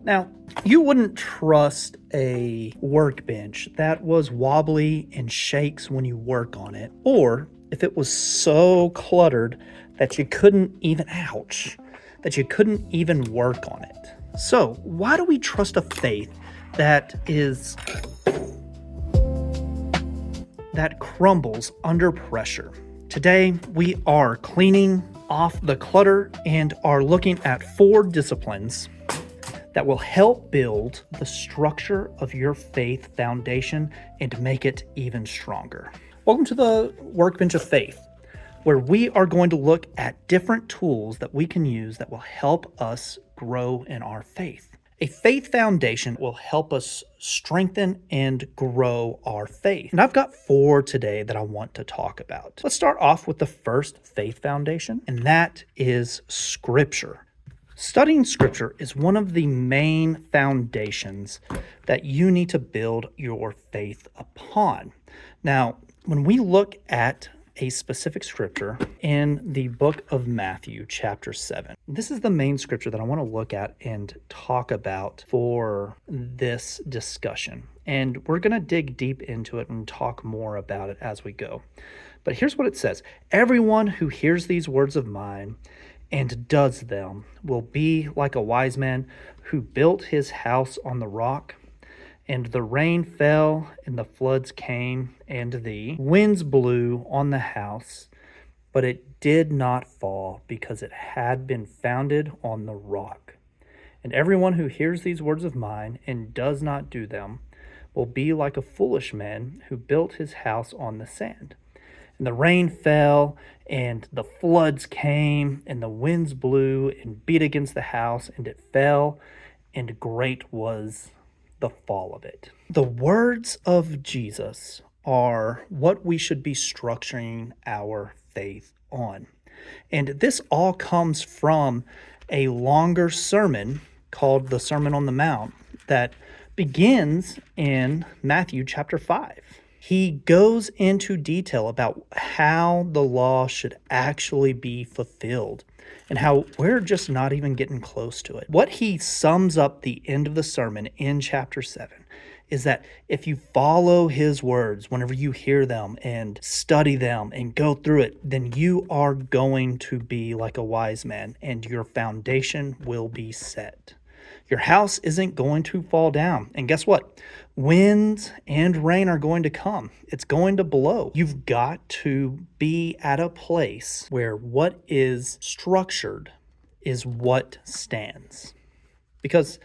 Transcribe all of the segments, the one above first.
Now, you wouldn't trust a workbench that was wobbly and shakes when you work on it, or if it was so cluttered that you couldn't even, that you couldn't even work on it. So, why do we trust a faith that crumbles under pressure? Today, we are cleaning off the clutter and are looking at 4 disciplines that will help build the structure of your faith foundation and make it even stronger. Welcome to the Workbench of Faith, where we are going to look at different tools that we can use that will help us grow in our faith. A faith foundation will help us strengthen and grow our faith. And I've got 4 today that I want to talk about. Let's start off with the first faith foundation, and that is Scripture. Studying Scripture is one of the main foundations that you need to build your faith upon. Now, when we look at a specific scripture in the book of Matthew, chapter 7, this is the main scripture that I want to look at and talk about for this discussion. And we're going to dig deep into it and talk more about it as we go. But here's what it says: "Everyone who hears these words of mine and does them will be like a wise man who built his house on the rock. And the rain fell, and the floods came, and the winds blew on the house, but it did not fall, because it had been founded on the rock. And everyone who hears these words of mine and does not do them will be like a foolish man who built his house on the sand. And the rain fell, and the floods came, and the winds blew and beat against the house, and it fell, and great was the fall of it." The words of Jesus are what we should be structuring our faith on. And this all comes from a longer sermon called the Sermon on the Mount that begins in Matthew chapter 5. He goes into detail about how the law should actually be fulfilled and how we're just not even getting close to it. What he sums up the end of the sermon in chapter 7 is that if you follow his words, whenever you hear them and study them and go through it, then you are going to be like a wise man and your foundation will be set. Your house isn't going to fall down. And guess what? Winds and rain are going to come. It's going to blow. You've got to be at a place where what is structured is what stands. Because,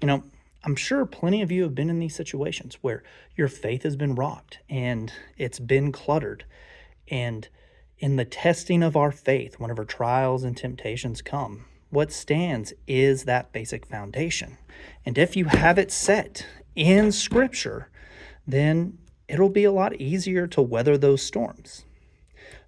I'm sure plenty of you have been in these situations where your faith has been rocked and it's been cluttered. And in the testing of our faith, whenever trials and temptations come, what stands is that basic foundation. And if you have it set in Scripture, then it'll be a lot easier to weather those storms.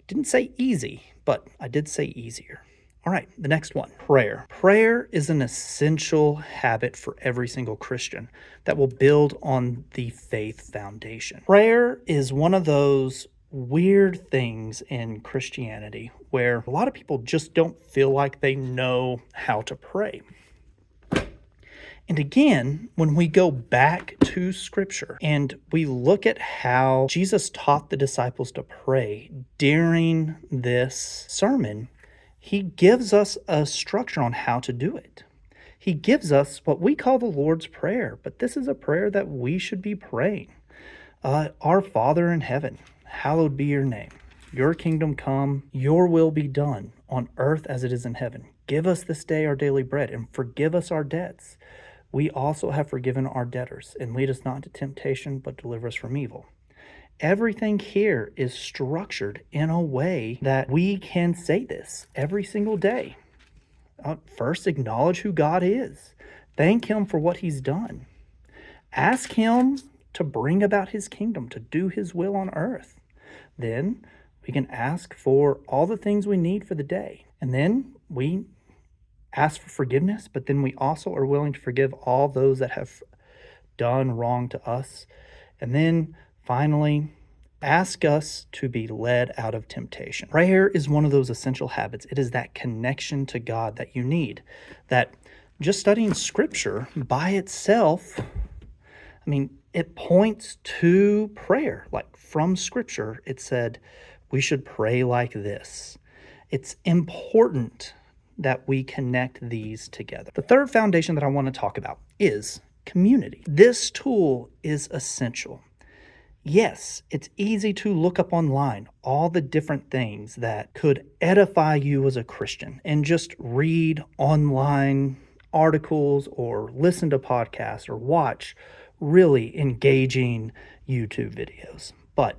Didn't say easy, but I did say easier. All right, the next one, prayer. Prayer is an essential habit for every single Christian that will build on the faith foundation. Prayer is one of those weird things in Christianity where a lot of people just don't feel like they know how to pray. And again, when we go back to Scripture and we look at how Jesus taught the disciples to pray during this sermon, he gives us a structure on how to do it. He gives us what we call the Lord's Prayer, but this is a prayer that we should be praying. Our Father in heaven, hallowed be your name. Your kingdom come, your will be done on earth as it is in heaven. Give us this day our daily bread and forgive us our debts. We also have forgiven our debtors, and lead us not into temptation, but deliver us from evil. Everything here is structured in a way that we can say this every single day. First, acknowledge who God is. Thank him for what he's done. Ask him to bring about his kingdom, to do his will on earth. Then we can ask for all the things we need for the day. And then we ask for forgiveness, but then we also are willing to forgive all those that have done wrong to us. And then finally, ask us to be led out of temptation. Prayer is one of those essential habits. It is that connection to God that you need, that just studying scripture by itself, it points to prayer. Like from scripture, it said we should pray like this. It's important that we connect these together. The third foundation that I want to talk about is community. This tool is essential. Yes, it's easy to look up online all the different things that could edify you as a Christian and just read online articles or listen to podcasts or watch really engaging YouTube videos. But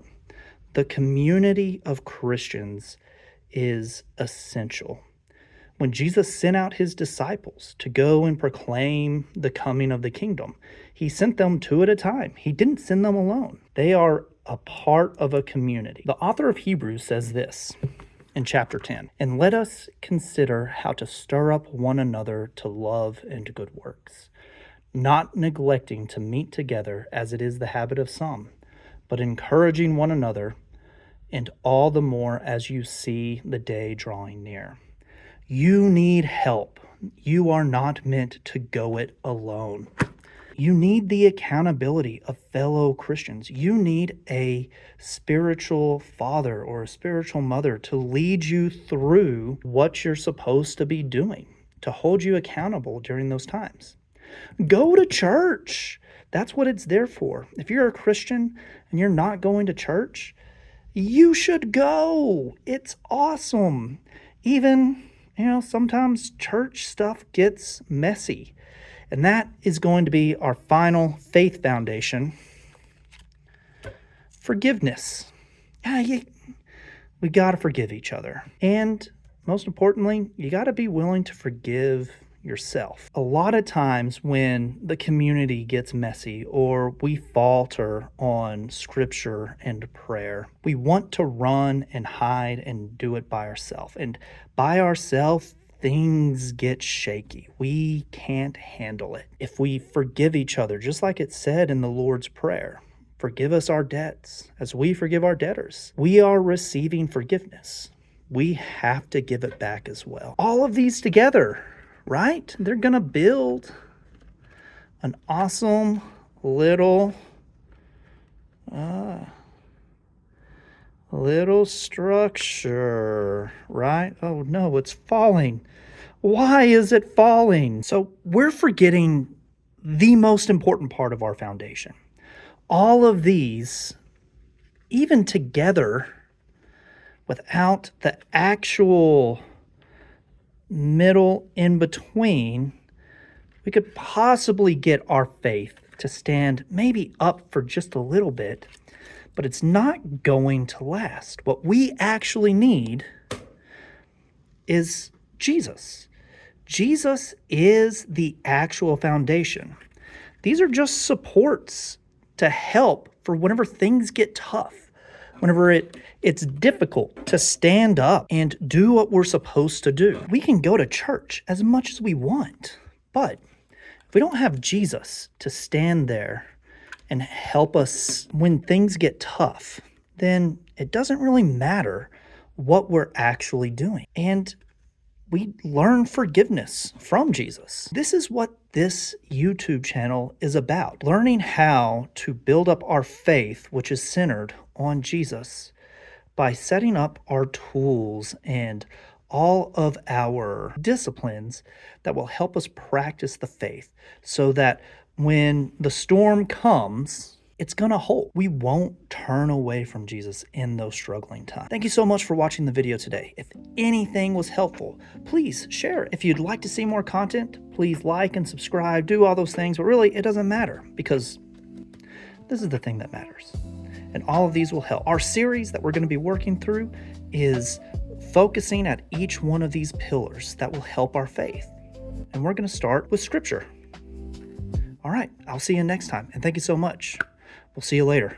the community of Christians is essential. When Jesus sent out his disciples to go and proclaim the coming of the kingdom, he sent them two at a time. He didn't send them alone. They are a part of a community. The author of Hebrews says this in chapter 10, "And let us consider how to stir up one another to love and good works, not neglecting to meet together as it is the habit of some, but encouraging one another, and all the more as you see the day drawing near." You need help. You are not meant to go it alone. You need the accountability of fellow Christians. You need a spiritual father or a spiritual mother to lead you through what you're supposed to be doing, to hold you accountable during those times. Go to church. That's what it's there for. If you're a Christian and you're not going to church, you should go. It's awesome. Even, sometimes church stuff gets messy. And that is going to be our final faith foundation. Forgiveness. We got to forgive each other. And most importantly, you got to be willing to forgive yourself. A lot of times when the community gets messy or we falter on scripture and prayer, we want to run and hide and do it by ourselves. And by ourselves, things get shaky. We can't handle it. If we forgive each other, just like it said in the Lord's Prayer, forgive us our debts as we forgive our debtors, we are receiving forgiveness. We have to give it back as well. All of these together, right? They're going to build an awesome little structure, right? Oh no, it's falling. Why is it falling? So we're forgetting the most important part of our foundation. All of these, even together, without the actual middle in between, we could possibly get our faith to stand maybe up for just a little bit, but it's not going to last. What we actually need is Jesus. Jesus is the actual foundation. These are just supports to help for whenever things get tough, whenever it's difficult to stand up and do what we're supposed to do. We can go to church as much as we want, but if we don't have Jesus to stand there and help us when things get tough, then it doesn't really matter what we're actually doing. And we learn forgiveness from Jesus. This is what this YouTube channel is about. Learning how to build up our faith, which is centered on Jesus, by setting up our tools and all of our disciplines that will help us practice the faith so that when the storm comes, it's going to hold. We won't turn away from Jesus in those struggling times. Thank you so much for watching the video today. If anything was helpful, please share. If you'd like to see more content, please like and subscribe, do all those things. But really, it doesn't matter because this is the thing that matters. And all of these will help. Our series that we're going to be working through is focusing at each one of these pillars that will help our faith. And we're going to start with Scripture. All right, I'll see you next time. And thank you so much. We'll see you later.